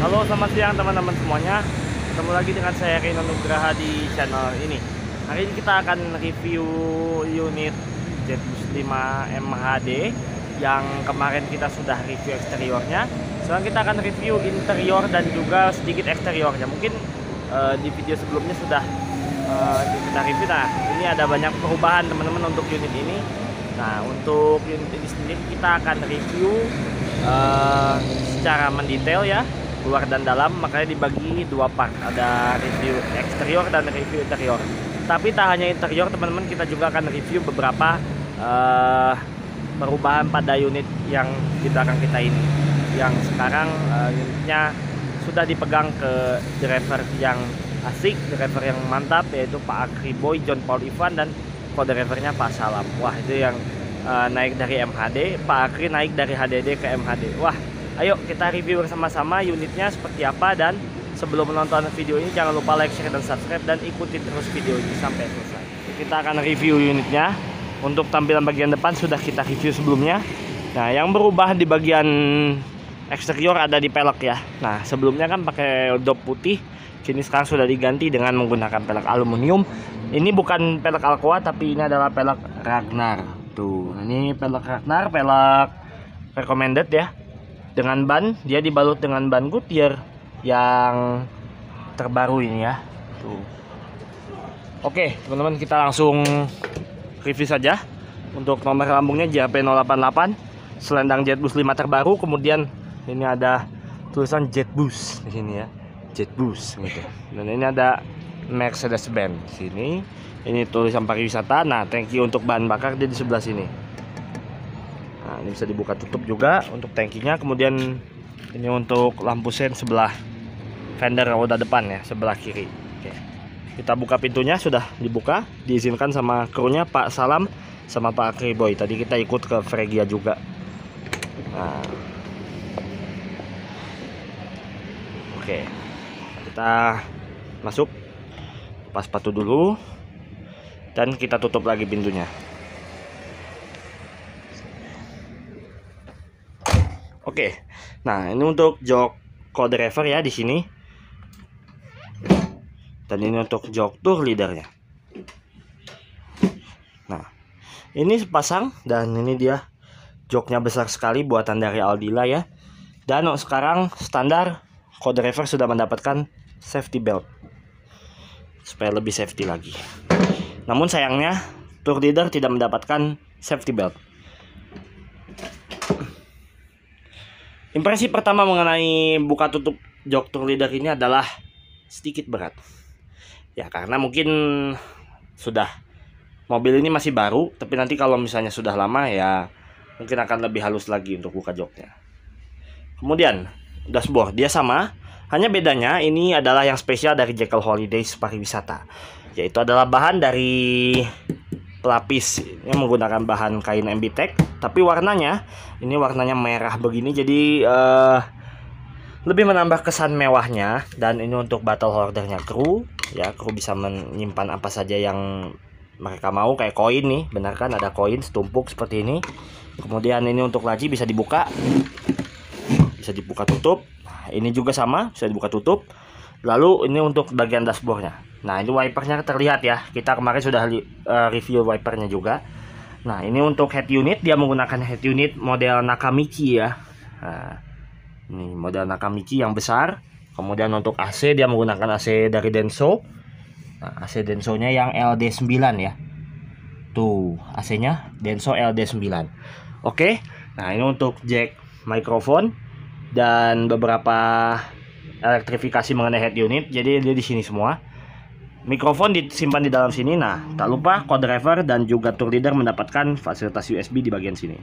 Halo, selamat siang teman-teman semuanya. Ketemu lagi dengan saya Rino Nugraha di channel ini. Hari ini kita akan review unit Jetbus 5 MHD yang kemarin kita sudah review eksteriornya. Sekarang kita akan review interior dan juga sedikit eksteriornya. Mungkin di video sebelumnya sudah kita review. Nah, ini ada banyak perubahan teman-teman untuk unit ini. Nah, untuk unit ini sendiri kita akan review secara mendetail ya, luar dan dalam, makanya dibagi dua part, ada review eksterior dan review interior. Tapi tak hanya interior teman-teman, kita juga akan review beberapa perubahan pada unit yang di belakang kita ini, yang sekarang unitnya sudah dipegang ke driver yang asik, driver yang mantap, yaitu Pak Akri Boy John Paul Ivan dan co-drivernya Pak Salam. Wah, itu yang naik dari MHD, Pak Akri naik dari HDD ke MHD. Wah, ayo kita review bersama-sama unitnya seperti apa. Dan sebelum menonton video ini jangan lupa like, share, dan subscribe, dan ikuti terus video ini sampai selesai. Kita akan review unitnya. Untuk tampilan bagian depan sudah kita review sebelumnya. Nah, yang berubah di bagian eksterior ada di pelek ya. Nah, sebelumnya kan pakai dop putih, kini sekarang sudah diganti dengan menggunakan pelek aluminium. Ini bukan pelek Alcoa, tapi ini adalah pelek Ragnar. Tuh, ini pelek Ragnar, pelek recommended ya. Dengan ban, dia dibalut dengan ban Goodyear yang terbaru ini ya. Tuh. Oke, teman-teman, kita langsung review saja. Untuk nomor lambungnya JP088, selendang Jetbus 5 terbaru. Kemudian ini ada tulisan Jetbus di sini ya, Jetbus gitu. Dan ini ada Mercedes-Benz di sini. Ini tulisan pariwisata. Nah, tangki untuk bahan bakar dia di sebelah sini. Nah, ini bisa dibuka tutup juga untuk tangkinya. Kemudian ini untuk lampu sen sebelah fender roda depan ya, sebelah kiri. Oke. Kita buka pintunya, sudah dibuka, diizinkan sama krunya Pak Salam sama Pak Akri Boy. Tadi kita ikut ke Fregia juga. Nah. Oke. Kita masuk, pas sepatu dulu, dan kita tutup lagi pintunya. Oke, nah ini untuk jok co-driver ya di sini, dan ini untuk jok tour leadernya. Nah, ini sepasang, dan ini dia joknya besar sekali, buatan dari Aldila ya. Dan sekarang standar co-driver sudah mendapatkan safety belt supaya lebih safety lagi. Namun sayangnya tour leader tidak mendapatkan safety belt. Impresi pertama mengenai buka tutup jok tour leader ini adalah sedikit berat. Ya, karena mungkin sudah mobil ini masih baru, tapi nanti kalau misalnya sudah lama ya mungkin akan lebih halus lagi untuk buka joknya. Kemudian dashboard dia sama, hanya bedanya ini adalah yang spesial dari Jekyll Holidays pariwisata, yaitu adalah bahan dari pelapis yang menggunakan bahan kain MBTEK, tapi warnanya ini warnanya merah begini, jadi lebih menambah kesan mewahnya. Dan ini untuk battle holdernya kru ya, kru bisa menyimpan apa saja yang mereka mau, kayak koin nih, benar kan, ada koin setumpuk seperti ini. Kemudian ini untuk laci bisa dibuka tutup. Nah, ini juga sama, bisa dibuka tutup. Lalu ini untuk bagian dashboardnya. Nah, ini wipernya terlihat ya, kita kemarin sudah review wipernya juga. Nah, ini untuk head unit, dia menggunakan head unit model Nakamichi ya. Nah, ini model Nakamichi yang besar. Kemudian untuk AC dia menggunakan AC dari Denso. Nah, AC Denso-nya yang LD9 ya. Tuh, AC-nya Denso LD9. Oke. Nah, ini untuk jack mikrofon dan beberapa elektrifikasi mengenai head unit. Jadi dia di sini semua. Mikrofon disimpan di dalam sini. Nah, tak lupa co-driver dan juga tour leader mendapatkan fasilitas USB di bagian sini.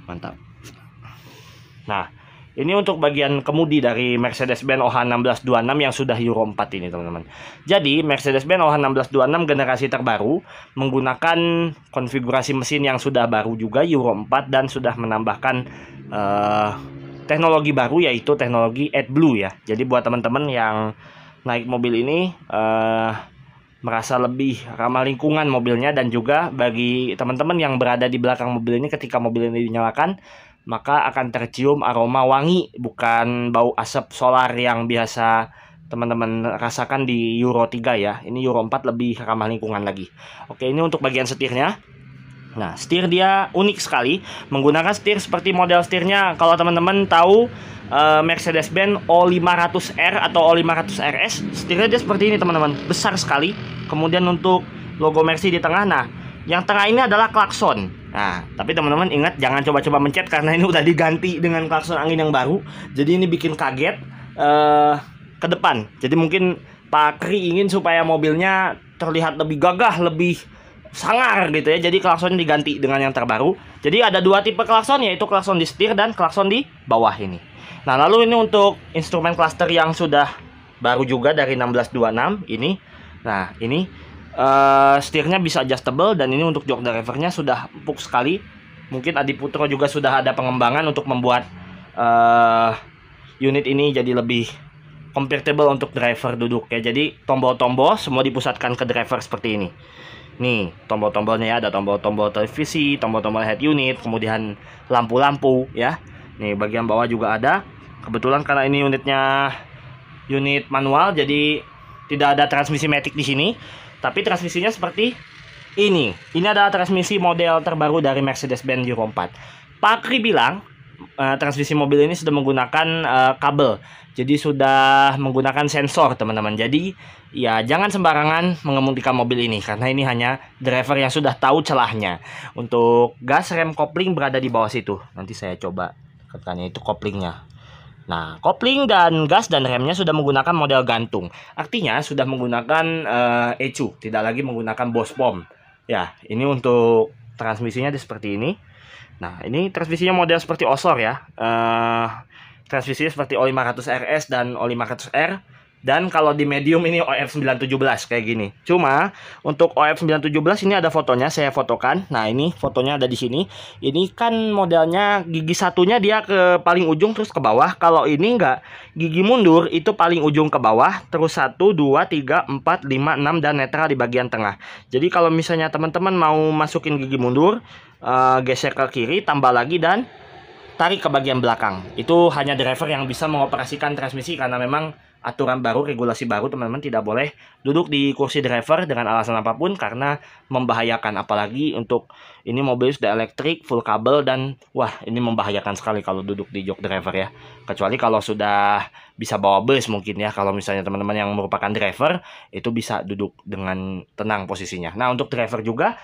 Mantap. Nah, ini untuk bagian kemudi dari Mercedes-Benz OH1626 yang sudah Euro 4 ini, teman-teman. Jadi, Mercedes-Benz OH1626 generasi terbaru menggunakan konfigurasi mesin yang sudah baru juga, Euro 4, dan sudah menambahkan teknologi baru, yaitu teknologi AdBlue ya. Jadi buat teman-teman yang naik mobil ini merasa lebih ramah lingkungan mobilnya, dan juga bagi teman-teman yang berada di belakang mobil ini, ketika mobil ini dinyalakan maka akan tercium aroma wangi, bukan bau asap solar yang biasa teman-teman rasakan di Euro 3 ya. Ini Euro 4 lebih ramah lingkungan lagi. Oke, ini untuk bagian setirnya. Nah, setir dia unik sekali, menggunakan setir seperti model setirnya. Kalau teman-teman tahu Mercedes-Benz O500R atau O500 RS, setirnya dia seperti ini teman-teman, besar sekali. Kemudian untuk logo Mercy di tengah. Nah, yang tengah ini adalah klakson. Nah, tapi teman-teman ingat jangan coba-coba mencet karena ini udah diganti dengan klakson angin yang baru. Jadi ini bikin kaget ke depan. Jadi mungkin Pak Kri ingin supaya mobilnya terlihat lebih gagah, lebih sangar gitu ya. Jadi klakson diganti dengan yang terbaru. Jadi ada dua tipe klakson, yaitu klakson di setir dan klakson di bawah ini. Nah, lalu ini untuk instrumen cluster yang sudah baru juga dari 1626 ini. Nah, ini setirnya bisa adjustable, dan ini untuk jok drivernya sudah empuk sekali. Mungkin Adi Putro juga sudah ada pengembangan untuk membuat unit ini jadi lebih comfortable untuk driver duduk ya. Jadi tombol-tombol semua dipusatkan ke driver seperti ini. Nih tombol-tombolnya ya, ada tombol-tombol televisi, tombol-tombol head unit, kemudian lampu-lampu ya. Nih bagian bawah juga ada. Kebetulan karena ini unitnya unit manual, jadi tidak ada transmisi matic di sini. Tapi transmisinya seperti ini. Ini adalah transmisi model terbaru dari Mercedes-Benz Euro 4. Pak Kri bilang transmisi mobil ini sudah menggunakan kabel. Jadi sudah menggunakan sensor teman-teman. Jadi ya jangan sembarangan mengemudikan mobil ini, karena ini hanya driver yang sudah tahu celahnya. Untuk gas, rem, kopling berada di bawah situ. Nanti saya coba katanya itu koplingnya. Nah, kopling dan gas dan remnya sudah menggunakan model gantung. Artinya sudah menggunakan ECU, tidak lagi menggunakan Bosch POM. Ya, ini untuk transmisinya seperti ini. Nah, ini transmisinya model seperti Osor ya. Transmisinya seperti O500 RS dan O500R. Dan kalau di medium ini OF917 kayak gini. Cuma untuk OF917 ini ada fotonya, saya fotokan. Nah, ini fotonya ada di sini. Ini kan modelnya gigi satunya dia ke paling ujung terus ke bawah. Kalau ini enggak, gigi mundur itu paling ujung ke bawah, terus 1, 2, 3, 4, 5, 6 dan netral di bagian tengah. Jadi kalau misalnya teman-teman mau masukin gigi mundur, geser ke kiri, tambah lagi dan tarik ke bagian belakang. Itu hanya driver yang bisa mengoperasikan transmisi, karena memang aturan baru, regulasi baru, teman-teman tidak boleh duduk di kursi driver dengan alasan apapun karena membahayakan. Apalagi untuk ini mobil sudah elektrik, full kabel, dan wah ini membahayakan sekali kalau duduk di jok driver ya. Kecuali kalau sudah bisa bawa bus mungkin ya. Kalau misalnya teman-teman yang merupakan driver itu bisa duduk dengan tenang posisinya. Nah, untuk driver juga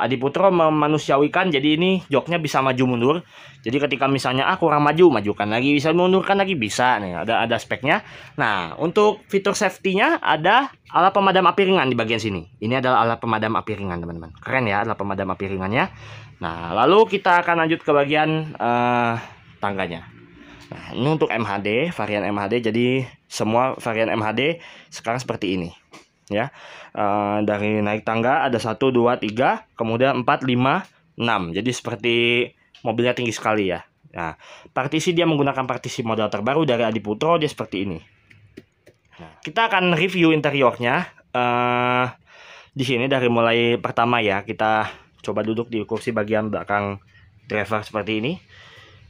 Adi Putro memanusiawikan, jadi ini joknya bisa maju mundur. Jadi ketika misalnya kurang maju, majukan lagi, bisa mundurkan lagi, bisa nih, ada speknya. Nah, untuk fitur safety-nya ada alat pemadam api ringan di bagian sini. Ini adalah alat pemadam api ringan teman-teman. Keren ya alat pemadam api ringannya. Nah, lalu kita akan lanjut ke bagian tangganya. Nah, ini untuk MHD, varian MHD. Jadi semua varian MHD sekarang seperti ini ya. Dari naik tangga ada 1, 2, 3, kemudian 4, 5, 6. Jadi seperti mobilnya tinggi sekali ya. Nah, partisi dia menggunakan partisi model terbaru dari Adi Putro, dia seperti ini. Nah, kita akan review interiornya. Di sini dari mulai pertama ya, kita coba duduk di kursi bagian belakang driver seperti ini.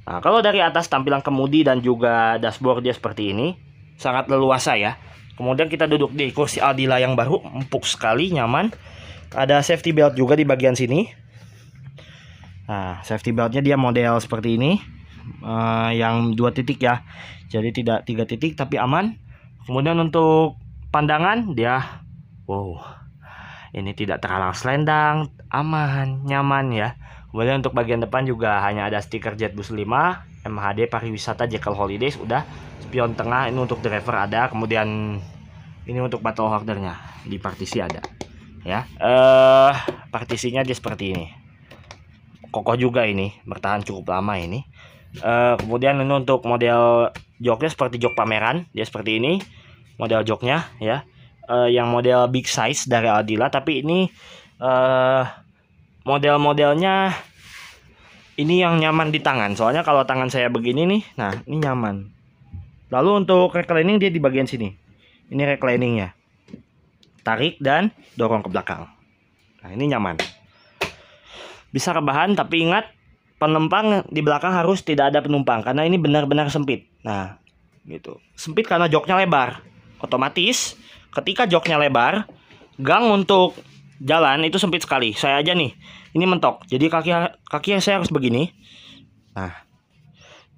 Nah, kalau dari atas tampilan kemudi dan juga dashboard dia seperti ini, sangat leluasa ya. Kemudian kita duduk di kursi Aldila yang baru, empuk sekali, nyaman. Ada safety belt juga di bagian sini. Nah, safety beltnya dia model seperti ini, yang 2 titik ya. Jadi tidak 3 titik tapi aman. Kemudian untuk pandangan dia, wow, ini tidak terhalang selendang, aman, nyaman ya. Kemudian untuk bagian depan juga hanya ada stiker JetBus 5, MHD pariwisata Jekyll Holidays, udah. Spion tengah ini untuk driver ada. Kemudian ini untuk battle holdernya di partisi ada ya. Partisinya dia seperti ini, kokoh juga, ini bertahan cukup lama ini. Kemudian ini untuk model joknya seperti jok pameran, dia seperti ini model joknya ya. Yang model big size dari Aldila, tapi ini model-modelnya ini yang nyaman di tangan. Soalnya kalau tangan saya begini nih, nah ini nyaman. Lalu untuk reclining dia di bagian sini. Ini recliningnya, tarik dan dorong ke belakang. Nah, ini nyaman. Bisa rebahan, tapi ingat penumpang di belakang harus tidak ada penumpang karena ini benar-benar sempit. Nah, gitu. Sempit karena joknya lebar. Otomatis ketika joknya lebar, gang untuk jalan itu sempit sekali. Saya aja nih, ini mentok. Jadi kaki saya harus begini. Nah,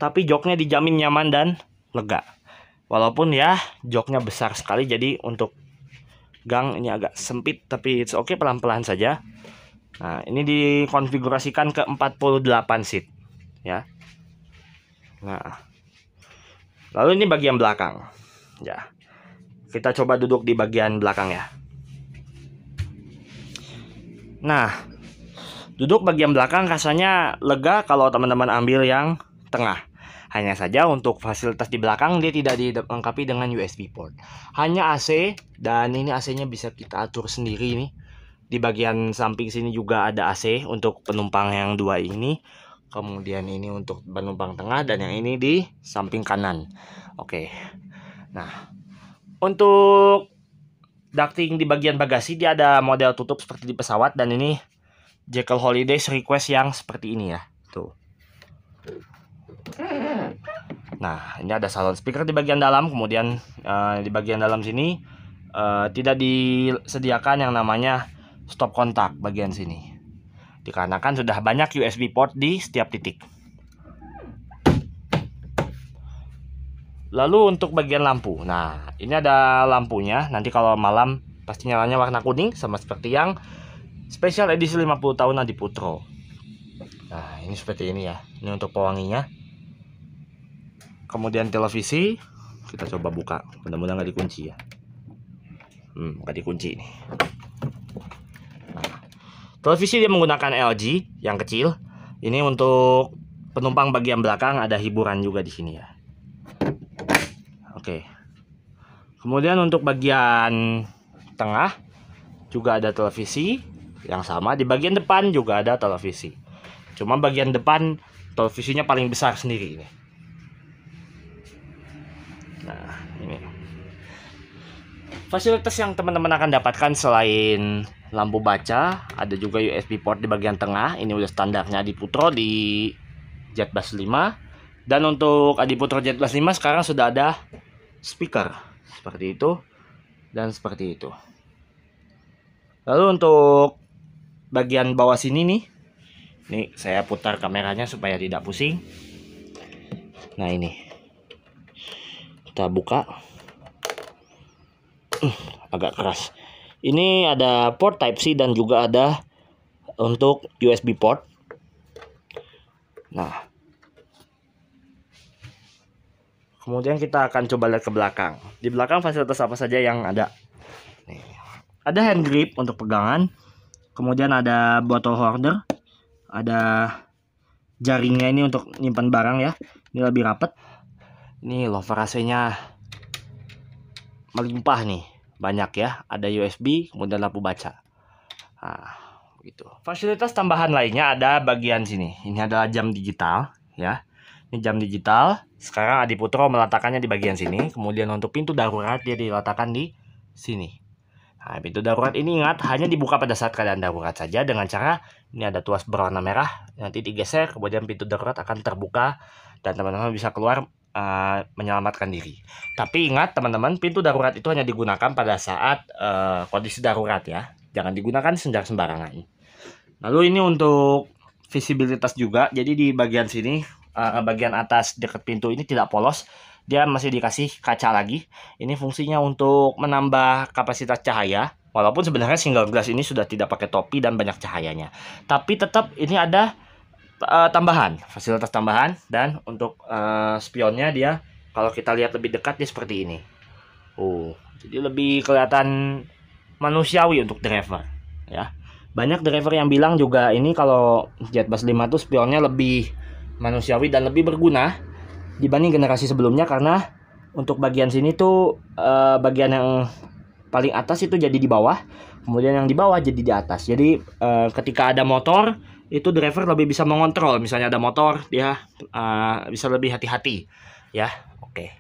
tapi joknya dijamin nyaman dan lega. Walaupun ya joknya besar sekali, jadi untuk gang ini agak sempit, tapi it's okay, pelan-pelan saja. Nah, ini dikonfigurasikan ke 48 seat ya. Nah, lalu ini bagian belakang ya. Kita coba duduk di bagian belakang ya. Nah, duduk bagian belakang rasanya lega kalau teman-teman ambil yang tengah. Hanya saja untuk fasilitas di belakang dia tidak dilengkapi dengan USB port. Hanya AC, dan ini AC-nya bisa kita atur sendiri nih. Di bagian samping sini juga ada AC untuk penumpang yang dua ini. Kemudian ini untuk penumpang tengah, dan yang ini di samping kanan. Oke. Nah, untuk ducting di bagian bagasi dia ada model tutup seperti di pesawat, dan ini Jekyll Holidays request yang seperti ini ya. Tuh. Nah, ini ada salon speaker di bagian dalam. Kemudian di bagian dalam sini tidak disediakan yang namanya stop kontak bagian sini, dikarenakan sudah banyak USB port di setiap titik. Lalu untuk bagian lampu, nah ini ada lampunya. Nanti kalau malam pasti nyalanya warna kuning, sama seperti yang special edisi 50 tahun Adi Putro. Nah, ini seperti ini ya. Ini untuk pewanginya. Kemudian televisi, kita coba buka. Mudah-mudahan nggak dikunci ya. Nggak dikunci nih. Nah, televisi dia menggunakan LG yang kecil. Ini untuk penumpang bagian belakang, ada hiburan juga di sini ya. Oke. Kemudian untuk bagian tengah juga ada televisi yang sama. Di bagian depan juga ada televisi. Cuma bagian depan televisinya paling besar sendiri ini. Nah, ini fasilitas yang teman-teman akan dapatkan selain lampu baca, ada juga USB port di bagian tengah. Ini udah standarnya Adi Putro di Jet Bus 5. Dan untuk Adi Putro Jet Bus 5 sekarang sudah ada speaker seperti itu dan seperti itu. Lalu untuk bagian bawah sini nih saya putar kameranya supaya tidak pusing. Nah, ini kita buka. Agak keras. Ini ada port Type C dan juga ada untuk USB port. Nah, kemudian kita akan coba lihat ke belakang. Di belakang fasilitas apa saja yang ada? Nih, ada hand grip untuk pegangan. Kemudian ada bottle holder. Ada jaringnya ini untuk nyimpan barang ya. Ini lebih rapat. Ini lover AC-nya melimpah nih. Banyak ya. Ada USB, kemudian lampu baca. Nah, begitu. Fasilitas tambahan lainnya ada bagian sini. Ini adalah jam digital ya. Ini jam digital. Sekarang Adi Putro meletakkannya di bagian sini. Kemudian untuk pintu darurat dia diletakkan di sini. Nah, pintu darurat ini ingat hanya dibuka pada saat keadaan darurat saja dengan cara ini ada tuas berwarna merah. Nanti digeser, kemudian pintu darurat akan terbuka dan teman-teman bisa keluar menyelamatkan diri. Tapi ingat teman-teman, pintu darurat itu hanya digunakan pada saat kondisi darurat ya. Jangan digunakan sembarangan. Lalu ini untuk visibilitas juga. Jadi di bagian sini, bagian atas dekat pintu ini tidak polos. Dia masih dikasih kaca lagi. Ini fungsinya untuk menambah kapasitas cahaya. Walaupun sebenarnya single glass ini sudah tidak pakai topi dan banyak cahayanya. Tapi tetap ini ada tambahan, fasilitas tambahan. Dan untuk spionnya dia, kalau kita lihat lebih dekat dia seperti ini. Jadi lebih kelihatan manusiawi untuk driver ya. Banyak driver yang bilang juga ini kalau Jet Bus 5 tuh spionnya lebih manusiawi dan lebih berguna dibanding generasi sebelumnya, karena untuk bagian sini tuh bagian yang paling atas itu jadi di bawah, kemudian yang di bawah jadi di atas. Jadi ketika ada motor itu driver lebih bisa mengontrol. Misalnya ada motor dia bisa lebih hati-hati ya. Oke.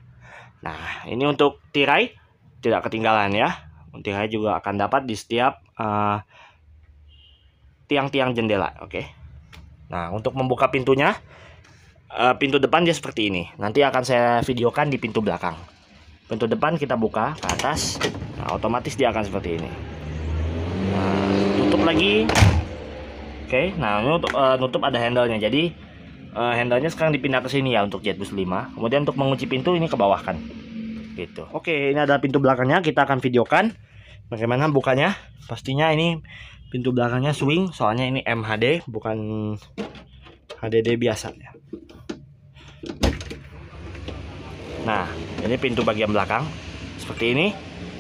Nah, ini untuk tirai tidak ketinggalan ya. Tirai juga akan dapat di setiap tiang-tiang jendela. Oke. Nah, untuk membuka pintunya, pintu depan dia seperti ini. Nanti akan saya videokan di pintu belakang. Pintu depan kita buka ke atas, nah otomatis dia akan seperti ini. Nah, tutup lagi. Oke, nah nutup ada handle-nya. Jadi handle-nya sekarang dipindah ke sini ya untuk JetBus 5. Kemudian untuk mengunci pintu ini ke bawah kan. Gitu. Oke, ini ada pintu belakangnya, kita akan videokan bagaimana bukanya. Pastinya ini pintu belakangnya swing, soalnya ini MHD bukan HDD biasa ya. Nah, ini pintu bagian belakang seperti ini.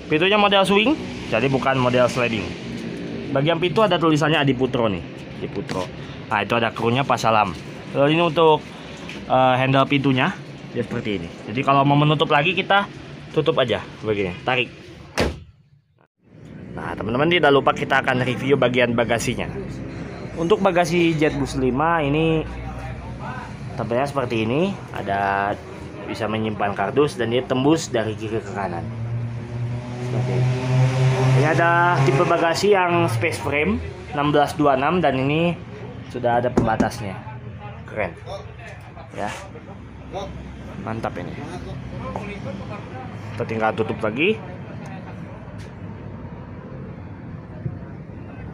Pintunya model swing, jadi bukan model sliding. Bagian pintu ada tulisannya Adiputro nih, Adiputro. Nah, itu ada krunya Pasalam. Lalu ini untuk handle pintunya ya seperti ini. Jadi kalau mau menutup lagi kita tutup aja begini, tarik. Nah, teman-teman tidak lupa kita akan review bagian bagasinya. Untuk bagasi JetBus 5 ini tabelnya seperti ini, ada bisa menyimpan kardus dan dia tembus dari kiri ke kanan. Seperti ini. Ini ada tipe bagasi yang space frame 1626 dan ini sudah ada pembatasnya. Keren. Ya. Mantap ini. Kita tinggal tutup lagi.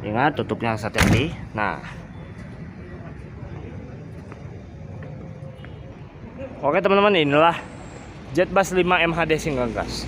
Ingat tutupnya hati-hati. Nah, oke teman-teman, inilah JetBus 5 MHD single gas.